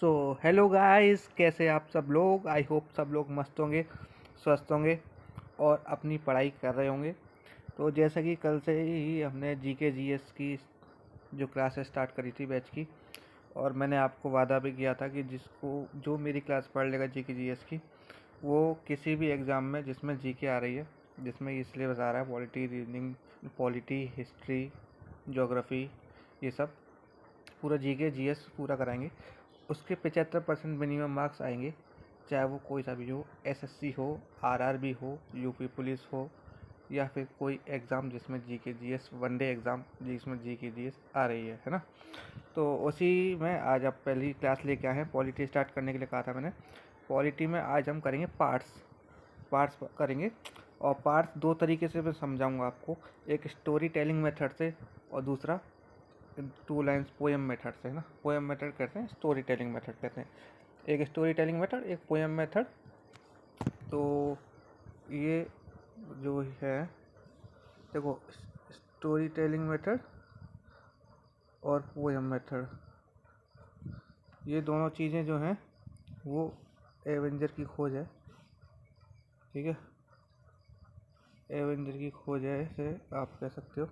So hello guys, कैसे आप सब लोग। आई होप सब लोग मस्त होंगे, स्वस्थ होंगे और अपनी पढ़ाई कर रहे होंगे। तो जैसा कि कल से ही हमने जीके जीएस की जो क्लासेस स्टार्ट करी थी बैच की, और मैंने आपको वादा भी किया था कि जिसको जो मेरी क्लास पढ़ लेगा जीके जीएस की, वो किसी भी एग्ज़ाम में जिसमें जीके आ रही है, जिसमें ये सिलेबस आ रहा है polity, reasoning, polity, history, geography, ये सब पूरा जीके जीएस पूरा कराएंगे। उसके 75% मिनिमम मार्क्स आएंगे, चाहे वो कोई सा भी हो, एसएससी हो, आरआरबी हो, यूपी पुलिस हो, या फिर कोई एग्ज़ाम जिसमें जीके जीएस, वनडे एग्ज़ाम जिसमें जीके जीएस आ रही है ना। तो उसी में आज आप पहली क्लास लेके आए हैं। पॉलिटी स्टार्ट करने के लिए कहा था मैंने। पॉलिटी में आज हम करेंगे पार्ट्स पार्ट्स करेंगे। और पार्ट्स दो तरीके से मैं समझाऊंगा आपको, एक स्टोरी टेलिंग मेथड से और दूसरा टू लाइन्स पोएम मेथड से, है ना। पोएम मेथड कहते हैं, स्टोरी टेलिंग मेथड कहते हैं। एक स्टोरी टेलिंग मेथड, एक पोएम मेथड। तो ये जो है, देखो, स्टोरी टेलिंग मेथड और पोएम मेथड, ये दोनों चीज़ें जो हैं वो एवेंजर की खोज है, ठीक है। एवेंजर की खोज है से आप कह सकते हो,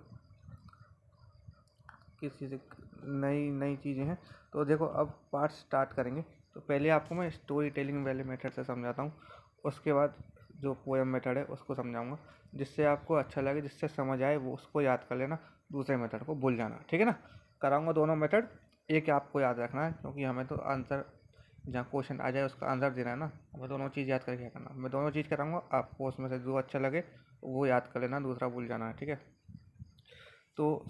किसी से नई नई चीज़ें हैं। तो देखो, अब पार्ट स्टार्ट करेंगे। तो पहले आपको मैं स्टोरी टेलिंग वाले मेथड से समझाता हूँ, उसके बाद जो पोएम मेथड है उसको समझाऊंगा, जिससे आपको अच्छा लगे, जिससे समझ आए वो उसको याद कर लेना, दूसरे मेथड को भूल जाना, ठीक है ना। कराऊंगा दोनों मेथड, एक आपको याद रखना है, क्योंकि हमें तो आंसर, जहाँ क्वेश्चन आ जाए उसका आंसर देना है ना। हमें दोनों चीज़ याद करके क्या करना, मैं दोनों चीज़ कराऊंगा, आपको उसमें से जो अच्छा लगे वो याद कर लेना, दूसरा भूल जाना है, ठीक है। तो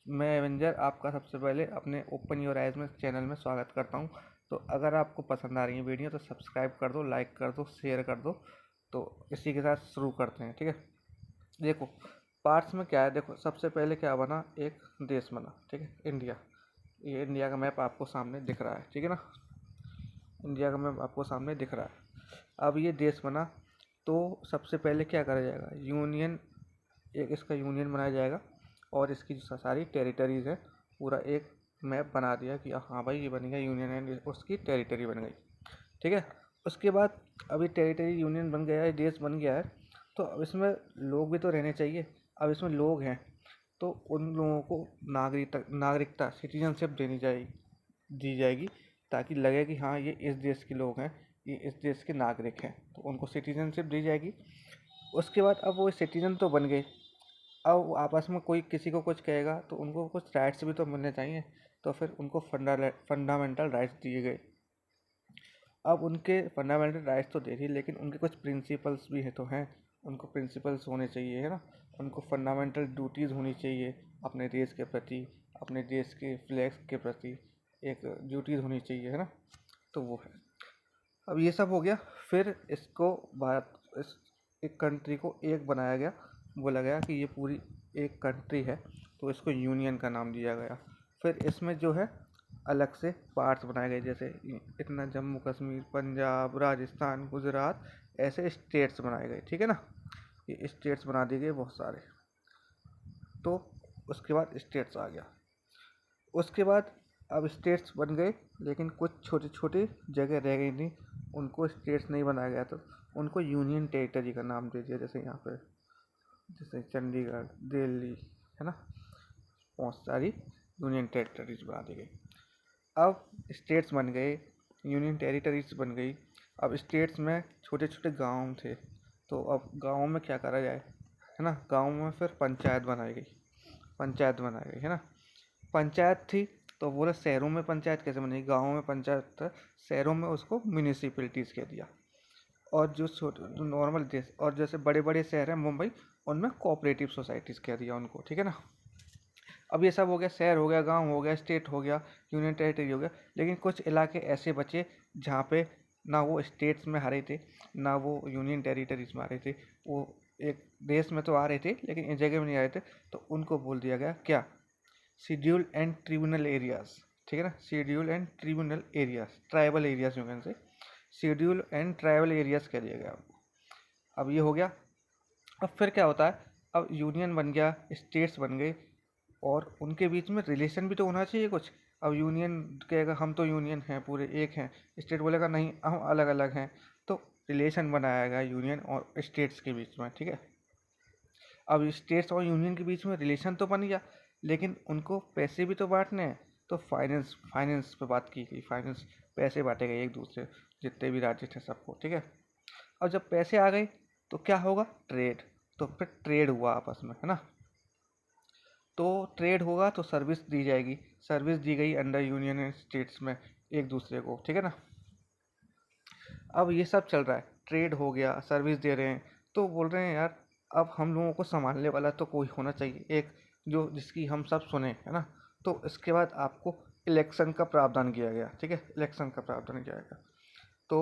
मैं एवेंजर आपका सबसे पहले अपने ओपन योर आइज में चैनल में स्वागत करता हूँ। तो अगर आपको पसंद आ रही है वीडियो तो सब्सक्राइब कर दो, लाइक कर दो, शेयर कर दो। तो इसी के साथ शुरू करते हैं, ठीक है। देखो, पार्ट्स में क्या है, देखो सबसे पहले क्या बना, एक देश बना, ठीक है, इंडिया। ये इंडिया का मैप आपको सामने दिख रहा है, ठीक है ना। इंडिया का मैप आपको सामने दिख रहा है। अब ये देश बना, तो सबसे पहले क्या करा जाएगा, यूनियन, एक इसका यूनियन बनाया जाएगा, और इसकी जो सारी टेरिटरीज़ है पूरा एक मैप बना दिया कि हाँ भाई ये बन गया यूनियन एंड उसकी टेरिटरी बन गई, ठीक है। उसके बाद अभी टेरिटरी यूनियन बन गया है, देश बन गया है, तो अब इसमें लोग भी तो रहने चाहिए। अब इसमें लोग हैं, तो उन लोगों को नागरिकता सिटीजनशिप दी जाएगी, ताकि लगे कि हाँ ये इस देश के लोग हैं, ये इस देश के नागरिक हैं, तो उनको सिटीजनशिप दी जाएगी। उसके बाद अब वो सिटीजन तो बन गए, अब आपस में कोई किसी को कुछ कहेगा तो उनको कुछ राइट्स भी तो मिलने चाहिए, तो फिर उनको फंडामेंटल राइट्स दिए गए। अब उनके फंडामेंटल राइट्स तो दे दिए, लेकिन उनके कुछ प्रिंसिपल्स भी है तो हैं, उनको प्रिंसिपल्स होने चाहिए, है ना। उनको फंडामेंटल ड्यूटीज़ होनी चाहिए अपने देश के प्रति, अपने देश के फ्लैग्स के प्रति एक ड्यूटीज़ होनी चाहिए, है ना। तो वो है। अब ये सब हो गया, फिर इसको भारत, इस एक कंट्री को एक बनाया गया, बोला गया कि ये पूरी एक कंट्री है, तो इसको यूनियन का नाम दिया गया। फिर इसमें जो है अलग से पार्ट्स बनाए गए, जैसे इतना जम्मू कश्मीर, पंजाब, राजस्थान, गुजरात, ऐसे स्टेट्स बनाए गए, ठीक है ना। ये स्टेट्स बना दिए गए बहुत सारे। तो उसके बाद स्टेट्स आ गया। उसके बाद अब स्टेट्स बन गए, लेकिन कुछ छोटी छोटी जगह रह गई थी, उनको स्टेट्स नहीं बनाया गया, तो उनको यूनियन टेरिटरी का नाम दे दिया। जैसे यहाँ पे, जैसे चंडीगढ़, दिल्ली, है ना, बहुत सारी यूनियन टेरिटरीज बना दी गई। अब स्टेट्स बन गए, यूनियन टेरिटरीज बन गई। अब स्टेट्स में छोटे छोटे गांव थे, तो अब गाँव में क्या करा जाए, है ना। गाँव में फिर पंचायत बनाई गई, है ना। पंचायत थी, तो बोले शहरों में पंचायत कैसे बनेगी, गाँव में पंचायत था, शहरों में उसको म्यूनिसिपैलिटीज़ कह दिया। और जो छोटे, जो नॉर्मल देश और जैसे बड़े बड़े शहर हैं मुंबई, उनमें कोऑपरेटिव सोसाइटीज़ कह दिया उनको, ठीक है ना। अब ये सब हो गया, शहर हो गया, गांव हो गया, स्टेट हो गया, यूनियन टेरिटरी हो गया। लेकिन कुछ इलाके ऐसे बचे जहाँ पे ना वो स्टेट्स में आ रहे थे, ना वो यूनियन टेरिटरीज में आ रहे थे, वो एक देश में तो आ रहे थे लेकिन इन जगह में नहीं आ रहे थे, तो उनको बोल दिया गया क्या, शेड्यूल एंड ट्रिब्यूनल एरियाज, ठीक है ना। Schedule and tribunal areas, tribal areas you can say, schedule and tribal areas कह दिया गया। अब ये हो गया। अब फिर क्या होता है, अब यूनियन बन गया, स्टेट्स बन गए, और उनके बीच में रिलेशन भी तो होना चाहिए कुछ। अब यूनियन कहेगा हम तो यूनियन हैं, पूरे एक हैं, स्टेट बोलेगा नहीं हम अलग अलग हैं। तो रिलेशन बनाया गया यूनियन और स्टेट्स के बीच में, ठीक है। अब स्टेट्स और यूनियन के बीच में रिलेशन तो बन गया, लेकिन उनको पैसे भी तो बांटने हैं। तो फाइनेंस फाइनेंस पे बात की गई, फाइनेंस, पैसे बांटे गए एक दूसरे, जितने भी राज्य थे सबको, ठीक है। अब जब पैसे आ गए तो क्या होगा, ट्रेड। तो फिर ट्रेड हुआ आपस में, है ना। तो ट्रेड होगा तो सर्विस दी जाएगी, सर्विस दी गई अंडर यूनियन एंड स्टेट्स में एक दूसरे को, ठीक है ना। अब ये सब चल रहा है, ट्रेड हो गया, सर्विस दे रहे हैं, तो बोल रहे हैं यार अब हम लोगों को संभालने वाला तो कोई होना चाहिए, एक जो जिसकी हम सब सुने, है ना। तो इसके बाद आपको इलेक्शन का प्रावधान किया गया, ठीक है, इलेक्शन का प्रावधान किया गया। तो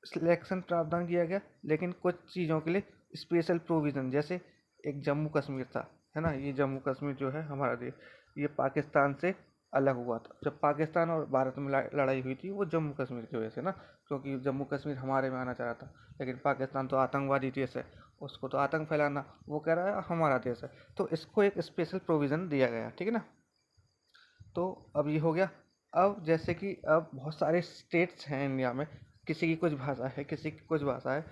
इलेक्शन प्रावधान किया गया, लेकिन कुछ चीज़ों के लिए स्पेशल प्रोविज़न, जैसे एक जम्मू कश्मीर था, है ना। ये जम्मू कश्मीर जो है हमारा देश, ये पाकिस्तान से अलग हुआ था। जब पाकिस्तान और भारत में लड़ाई हुई थी वो जम्मू कश्मीर की वजह से ना, क्योंकि जम्मू कश्मीर हमारे में आना चाह रहा था, लेकिन पाकिस्तान तो आतंकवादी देश है, उसको तो आतंक फैलाना, वो कह रहा है हमारा देश है, तो इसको एक स्पेशल प्रोविज़न दिया गया, ठीक है ना। तो अब ये हो गया। अब जैसे कि अब बहुत सारे स्टेट्स हैं इंडिया में, किसी की कुछ भाषा है, किसी की कुछ भाषा है,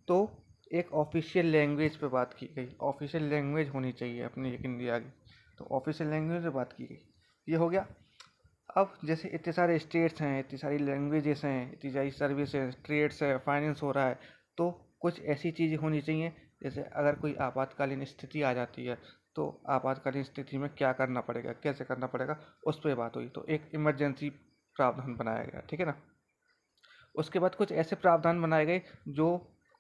तो एक ऑफिशियल लैंग्वेज पे बात की गई, ऑफिशियल लैंग्वेज होनी चाहिए अपनी एक इंडिया की, तो ऑफिशियल लैंग्वेज पे बात की गई, ये हो गया। अब जैसे इतने सारे स्टेट्स हैं, इतनी सारी लैंग्वेजेस हैं, इतनी सारी सर्विस है, ट्रेड्स है, फाइनेंस हो रहा है, तो कुछ ऐसी चीज़ें होनी चाहिए, जैसे अगर कोई आपातकालीन स्थिति आ जाती है तो आपातकालीन स्थिति में क्या करना पड़ेगा, कैसे करना पड़ेगा, उस पर बात हुई, तो एक इमरजेंसी प्रावधान बनाया गया, ठीक है ना। उसके बाद कुछ ऐसे प्रावधान बनाए गए जो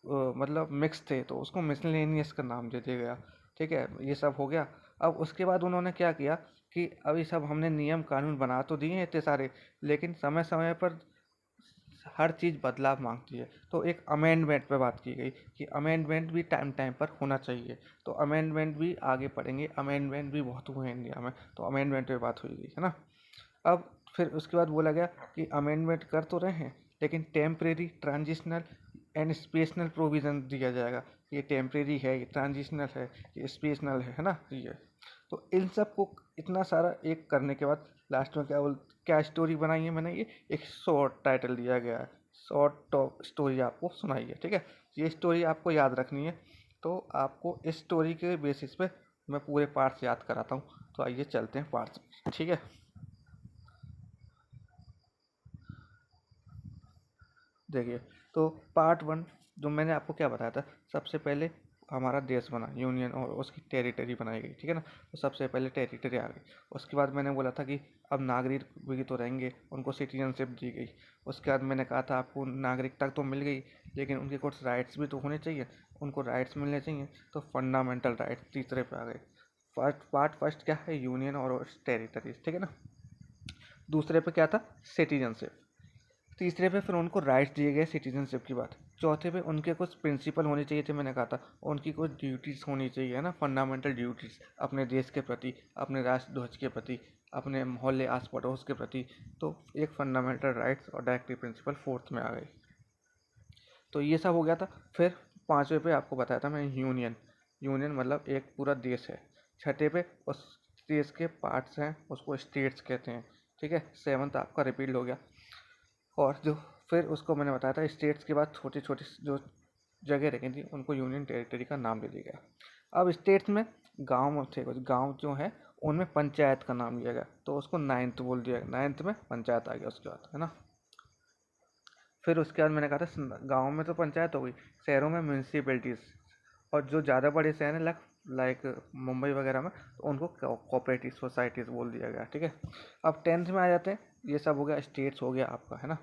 मतलब मिक्स थे, तो उसको मिसलेनियस का नाम दे दिया गया, ठीक है, ये सब हो गया। अब उसके बाद उन्होंने क्या किया कि अभी सब हमने नियम कानून बना तो दिए हैं इतने सारे, लेकिन समय समय पर हर चीज़ बदलाव मांगती है, तो एक अमेंडमेंट पे बात की गई कि अमेंडमेंट भी टाइम टाइम पर होना चाहिए। तो अमेंडमेंट भी आगे पढ़ेंगे, अमेंडमेंट भी बहुत हुए हैं इंडिया में, तो अमेंडमेंट पे बात हुई गई, है ना। अब फिर उसके बाद बोला गया कि अमेंडमेंट कर तो रहे हैं, लेकिन temporary, transitional and special provision दिया जाएगा। ये टेम्परेरी है, ये ट्रांजिशनल है, ये स्पेशनल है ना, ये। तो इन सब को इतना सारा एक करने के बाद लास्ट में क्या स्टोरी बनाई है मैंने, ये एक शॉर्ट टाइटल दिया गया है, शॉर्ट टॉप स्टोरी आपको सुनाई है, ठीक है। ये स्टोरी आपको याद रखनी है, तो आपको इस स्टोरी के बेसिस पे मैं पूरे पार्ट्स याद कराता हूँ। तो आइए चलते हैं पार्ट्स, ठीक है। देखिए, तो पार्ट वन, जो मैंने आपको क्या बताया था, सबसे पहले हमारा देश बना यूनियन और उसकी टेरिटरी बनाई गई, ठीक है ना। तो सबसे पहले टेरिटरी आ गई, उसके बाद मैंने बोला था कि अब नागरिक भी तो रहेंगे, उनको सिटीजनशिप दी गई। उसके बाद मैंने कहा था आपको नागरिकता तो मिल गई, लेकिन उनके कुछ राइट्स भी तो होने चाहिए, उनको राइट्स मिलने चाहिए, तो फंडामेंटल राइट्स तीसरे पे आ गए। फर्स्ट क्या है, यूनियन और टेरिटरीज, ठीक है ना। दूसरे पे क्या था, सिटीजनशिप। तीसरे पे फिर उनको राइट्स दिए गए सिटीजनशिप की बात। चौथे पे उनके कुछ प्रिंसिपल होने चाहिए थे, मैंने कहा था, उनकी कुछ ड्यूटीज़ होनी चाहिए, है ना, फंडामेंटल ड्यूटीज़ अपने देश के प्रति, अपने राष्ट्र ध्वज के प्रति, अपने मोहल्ले आस पड़ोस के प्रति। तो एक फंडामेंटल राइट्स और डायरेक्टिव प्रिंसिपल फोर्थ में आ गई। तो ये सब हो गया था। फिर पाँचवें पे आपको बताया था मैं, यूनियन। यूनियन मतलब एक पूरा देश है। छठे पे उस देश के पार्ट्स हैं, उसको स्टेट्स कहते हैं, ठीक है। सेवन्थ आपका रिपीट हो गया। और जो फिर उसको मैंने बताया था, स्टेट्स के बाद छोटी छोटी जो जगह रखी थी उनको यूनियन टेरिटरी का नाम दे दिया गया। अब स्टेट्स में गांव थे, कुछ गांव जो है उनमें पंचायत का नाम लिया गया, तो उसको नाइन्थ बोल दिया गया, नाइन्थ में पंचायत आ गया उसके बाद, है ना। फिर उसके बाद मैंने कहा था गाँव में तो पंचायत हो गई, शहरों में म्यूनसिपैलिटीज़, और जो ज़्यादा बड़े शहर हैं लाइक मुंबई वगैरह में, तो उनको कोऑपरेटिव सोसाइटीज़ बोल दिया गया, ठीक है। अब टेंथ में आ जाते हैं, ये सब हो गया, स्टेट्स हो गया आपका, है ना।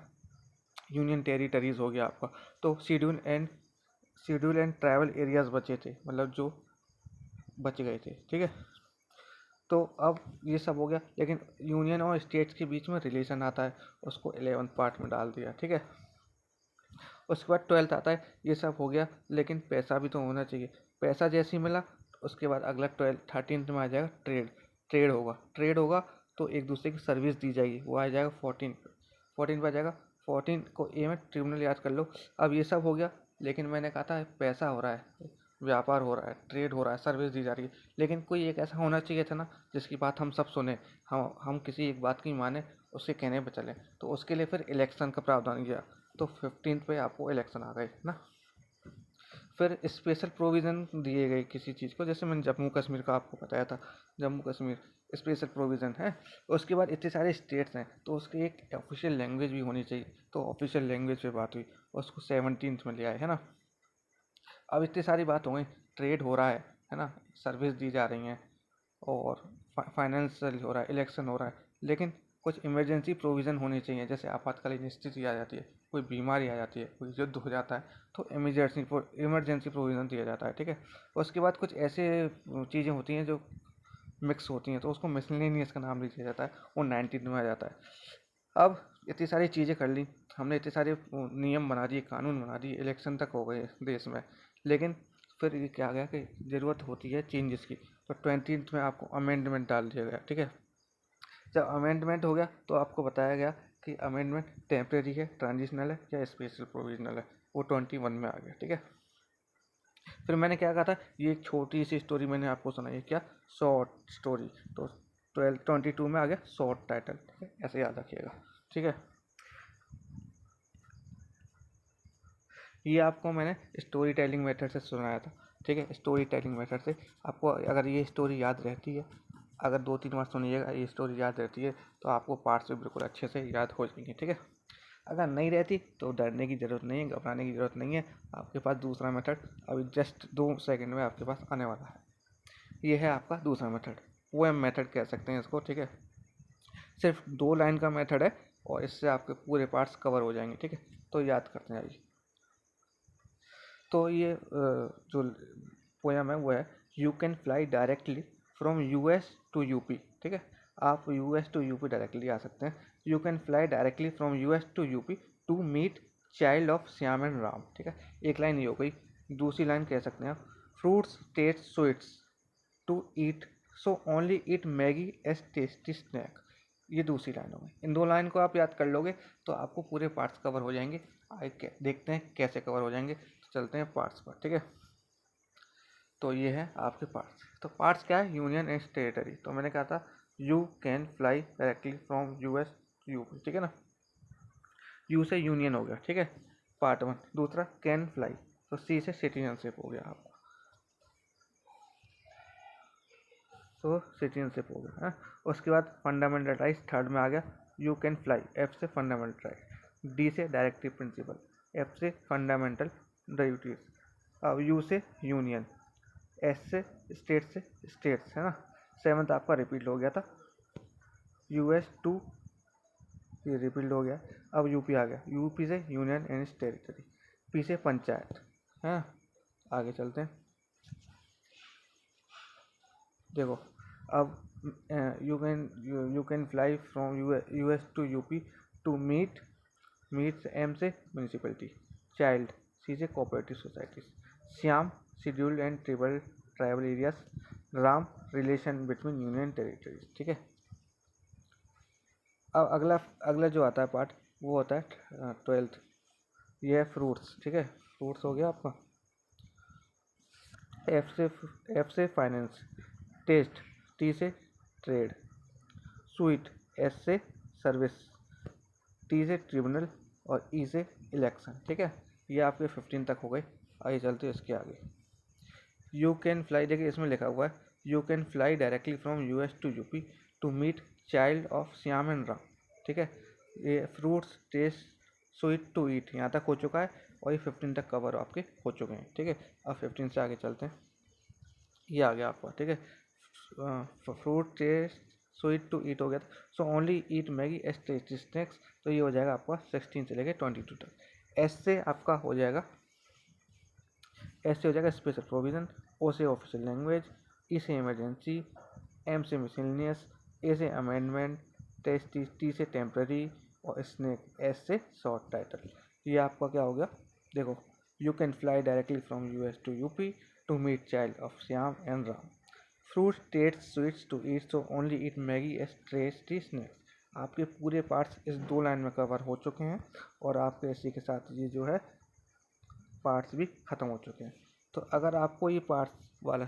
यूनियन टेरिटरीज हो गया आपका। तो शेड्यूल एंड ट्राइबल एरियाज बचे थे, मतलब जो बच गए थे, ठीक है। तो अब ये सब हो गया, लेकिन यूनियन और स्टेट्स के बीच में रिलेशन आता है, उसको 11th पार्ट में डाल दिया, ठीक है। उसके बाद 12th आता है, ये सब हो गया, लेकिन पैसा भी तो होना चाहिए। पैसा जैसे ही मिला, उसके बाद अगला 13th में आ जाएगा ट्रेड। ट्रेड होगा तो एक दूसरे की सर्विस दी जाएगी, वो आ जाएगा 14 पे आ जाएगा। 14 को ए में ट्रिब्यूनल याद कर लो। अब ये सब हो गया, लेकिन मैंने कहा था पैसा हो रहा है, व्यापार हो रहा है, ट्रेड हो रहा है, सर्विस दी जा रही है, लेकिन कोई एक ऐसा होना चाहिए था ना जिसकी बात हम सब सुने, हम किसी एक बात की माने, उसके कहने पर चलें, तो उसके लिए फिर इलेक्शन का प्रावधान किया, तो 15 पे आपको इलेक्शन आ गए ना। फिर स्पेशल प्रोविज़न दिए गए किसी चीज़ को, जैसे मैंने जम्मू कश्मीर का आपको बताया था, जम्मू कश्मीर स्पेशल प्रोविज़न है। उसके बाद इतने सारे स्टेट्स हैं, तो उसकी एक ऑफिशियल लैंग्वेज भी होनी चाहिए, तो ऑफिशियल लैंग्वेज पे बात हुई, उसको 17th में ले आए, है ना। अब इतनी सारी बात हो गई, ट्रेड हो रहा है ना, सर्विस दी जा रही हैं, और फाइनेंशियल हो रहा है, इलेक्शन हो रहा है, लेकिन कुछ इमरजेंसी प्रोविज़न होनी चाहिए, जैसे आपातकालीन स्थिति आ जाती है, कोई बीमारी आ जाती है, कोई युद्ध हो जाता है, तो इमरजेंसी प्रोविज़न दिया जाता है, ठीक है। उसके बाद कुछ ऐसे चीज़ें होती हैं जो मिक्स होती हैं, तो उसको मिसलेनियस का नाम भी दिया जाता है, वो 19 में आ जाता है। अब इतनी सारी चीज़ें कर ली हमने, इतने सारे नियम बना दिए, कानून बना दिए, इलेक्शन तक हो गए देश में, लेकिन फिर ये क्या आ गया कि ज़रूरत होती है चेंजेस की, तो 20th में आपको अमेंडमेंट डाल दिया गया, ठीक है। जब अमेंडमेंट हो गया तो आपको बताया गया कि अमेंडमेंट टेम्परेरी है, ट्रांजिशनल है या स्पेशल प्रोविजनल है, वो 21 में आ गया, ठीक है। फिर मैंने क्या कहा था, ये एक छोटी सी स्टोरी मैंने आपको सुनाई है, क्या, शॉर्ट स्टोरी, तो 22 में आ गया शॉर्ट टाइटल, ठीक है, ऐसे याद रखिएगा, ठीक है। ये आपको मैंने स्टोरी टेलिंग मेथड से सुनाया था, ठीक है। स्टोरी टेलिंग मेथड से आपको अगर ये स्टोरी याद रहती है, अगर 2-3 बार सुनिएगा ये स्टोरी याद रहती है, तो आपको पार्ट्स भी बिल्कुल अच्छे से याद हो जाएंगे, ठीक है। अगर नहीं रहती तो डरने की ज़रूरत नहीं है, घबराने की ज़रूरत नहीं है, आपके पास दूसरा मेथड अभी जस्ट 2 सेकंड में आपके पास आने वाला है। ये है आपका दूसरा मेथड, पोएम मेथड कह सकते हैं इसको, ठीक है। सिर्फ 2 लाइन का मेथड है, और इससे आपके पूरे पार्ट्स कवर हो जाएंगे, ठीक है। तो याद करते हैं आइए। तो ये जो पोयम है वो है, you can fly directly from US to UP, ठीक है। आप यूएस टू यूपी डायरेक्टली आ सकते हैं। You can fly directly from US to UP to meet child of Shyam and Ram, ठीक है। एक लाइन ये हो गई। दूसरी लाइन कह सकते हैं आप, fruits taste sweets to eat, so only eat Maggi as tasty snack. ये दूसरी लाइन हो गई। इन 2 लाइन को आप याद कर लोगे तो आपको पूरे पार्ट्स कवर हो जाएंगे। आइए देखते हैं कैसे कवर हो जाएंगे। तो चलते हैं पार्ट्स पर, ठीक है। तो ये है आपके पार्ट्स। तो पार्ट्स क्या है, यूनियन एंड टेरिटरी। तो मैंने कहा था you can fly directly from US to UP, ठीक है ना। यू से यूनियन हो गया, ठीक है, पार्ट 1। दूसरा कैन फ्लाई, तो सी से सिटीजनशिप हो गया आपका, तो सिटीजनशिप हो गया है। उसके बाद फंडामेंटल राइट्स थर्ड में आ गया, यू कैन फ्लाई, एफ से फंडामेंटल राइट, डी से डायरेक्टिव प्रिंसिपल, एफ से फंडामेंटल ड्यूटीज, अब यू से यूनियन, एस से स्टेट्स, है ना। 7th आपका रिपीट हो गया था, यूएस टू, ये रिपीट हो गया। अब यूपी आ गया, यूपी से यूनियन एंड टेरिटरी, पी से पंचायत, है। आगे चलते हैं, देखो अब you can fly from US to UP to meet M से म्यूनिसिपैलिटी, चाइल्ड सी से cooperative societies, Shyam scheduled and tribal areas, Ram relation between union territories, ठीक है। अब अगला अगला जो आता है पार्ट, वो होता है 12th, ये है फ्रूट्स, ठीक है। फ्रूट्स हो गया आपका। एफ से फाइनेंस, टेस्ट टी से ट्रेड, स्वीट एस से सर्विस, टी से ट्रिब्यूनल, और ई से इलेक्शन, ठीक है। ये आपके 15 तक हो गए। आइए चलते हैं इसके आगे। यू कैन फ्लाई, देखिए इसमें लिखा हुआ है, you can fly directly from US to UP to meet child of Shyam and Ram, ठीक है। ये fruits taste sweet to eat यहाँ तक हो चुका है, और ये 15 तक कवर आपके हो चुके हैं, ठीक है। अब 15 से आगे चलते हैं। ये आ गया आपका, ठीक है। Fruit taste sweet to eat हो गया था, so only eat Maggi as tasty snacks, तो ये हो जाएगा आपका 16 से लेकर 22 तक। एस से आपका हो जाएगा, एस से हो जाएगा स्पेशल प्रोविज़न, ओ से ऑफिशियल लैंग्वेज, ई से इमरजेंसी, एम से मिसलेनियस, ए से अमेंडमेंट, टी से टेम्पररी, और स्नैक एस से शॉर्ट टाइटल। ये आपका क्या हो गया, देखो, you can fly directly from US to UP to meet child of Shyam and Ram, fruit taste sweets to eat, so only eat Maggi as tasty snacks. आपके पूरे पार्ट्स इस 2 लाइन में कवर हो चुके हैं, और आपके इसी के साथ ये जो है पार्ट्स भी ख़त्म हो चुके हैं। तो अगर आपको ये पार्ट्स वाला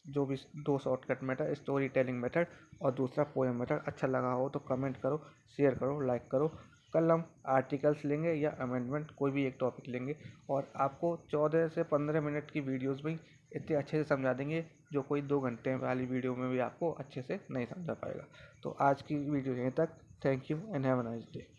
जो भी 2 shortcut method, story telling method और दूसरा पोएम मेथड। अच्छा लगा हो तो कमेंट करो, शेयर करो, लाइक करो। कल हम आर्टिकल्स लेंगे या अमेंडमेंट, कोई भी एक टॉपिक लेंगे और आपको 14 से 15 मिनट की वीडियोस में इतने अच्छे से समझा देंगे जो कोई 2 घंटे वाली वीडियो में भी आपको अच्छे से नहीं समझा पाएगा। तो आज की वीडियो यहीं तक। Thank you and have a nice day.